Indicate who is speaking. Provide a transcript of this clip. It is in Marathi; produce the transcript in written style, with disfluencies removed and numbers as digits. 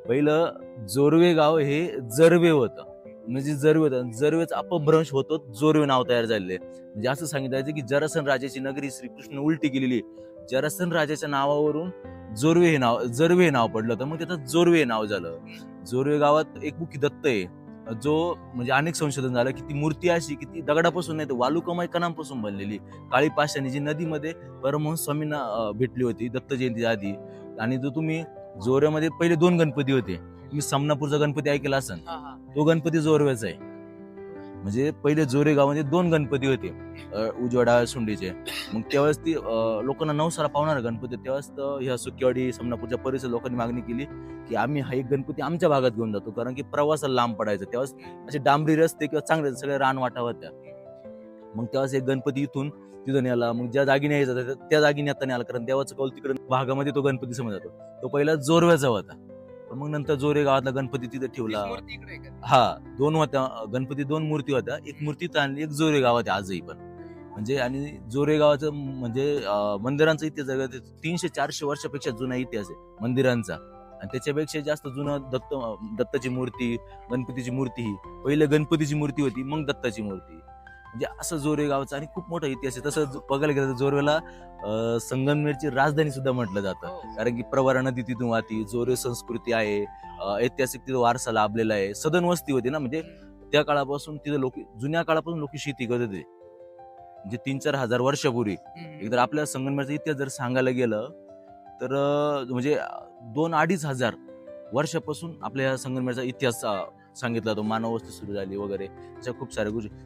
Speaker 1: पहिलं जोरवे गाव हे जरवे होतं, म्हणजे जरवे होतं. जरवेच अपभ्रंश होतो, जोरवे नाव तयार झालेले. म्हणजे असं सांगितलं की जरासन राजाची नगरी श्रीकृष्ण उलटी केलेली. जरासन राजाच्या नावावरून जरवे हे नाव पडलं होतं, मग त्याचं जोरवे नाव झालं. जोरवे गावात एक मुखी दत्त आहे, जो म्हणजे अनेक संशोधन झालं की ती मूर्ती अशी की ती दगडापासून नाही तर वालुकामय कणांपासून बनलेली. काळी पाषाणी जी नदीमध्ये परमहंस स्वामींना भेटली होती दत्त जयंतीच्या आधी. आणि जो तुम्ही जोऱ्यामध्ये पहिले 2 गणपती होते. तुम्ही समनापूरचा गणपती ऐकला असेल, तो गणपती जोरव्याचा आहे. म्हणजे पहिले जोरे गावामध्ये 2 गणपती होते, उजवाडा सुंडीचे. मग त्यावेळेस ती लोकांना नवसाला पावणारा गणपती, त्यावेळेस ह्या सुकेवाडी समनापूरच्या परिसर लोकांनी मागणी केली की आम्ही हा एक गणपती आमच्या भागात घेऊन जातो, कारण की प्रवासाला लांब पडायचं. त्यावेळेस असे डांबरी रस्ते किंवा चांगले सगळे रानवाटा होत्या. मग त्यावेळेस एक गणपती इथून तिथं न्यायला, मग ज्या जागी न्यायचा त्या जागी नेता न्यायला, कारण देवाचं कौल तिकडे भागामध्ये तो गणपती समज जातो. तो पहिला जोरव्याचा होता, पण मग नंतर जोरे गावातला गणपती तिथे ठेवला. हा, 2 होत्या गणपती, 2 मूर्ती होत्या. एक मूर्ती तिथं आणली, एक जोरे गावात आजही पण. म्हणजे आणि जोरे गावाचं म्हणजे मंदिरांचा इतिहास 300-400 वर्षापेक्षा जुना इतिहास आहे मंदिरांचा. आणि त्याच्यापेक्षा जास्त जुनं दत्ताची मूर्ती, गणपतीची मूर्ती, ही पहिले गणपतीची मूर्ती होती, मग दत्ताची मूर्ती. म्हणजे असं जोरे गावचा आणि खूप मोठा इतिहास आहे. तसं बघायला गेलं तर जोरवेला संगमनेरची राजधानी सुद्धा म्हटलं जातं, कारण की प्रवरा नदी तिथून वाहती. जोरे संस्कृती आहे, ऐतिहासिक तिथं वारसा लाभलेला आहे. सदन वस्ती होती ना, म्हणजे त्या काळापासून तिथं जुन्या काळापासून लोक शेती करत होते, म्हणजे 3-4 हजार वर्षापूर्वी. एकदा आपल्या संगमनेरचा इतिहास जर सांगायला गेलं तर म्हणजे 2-2.5 हजार वर्षापासून आपल्या संगमनेरचा इतिहास सांगितला. तो मानव वस्ती सुरू झाली वगैरे, अशा खूप साऱ्या गोष्टी.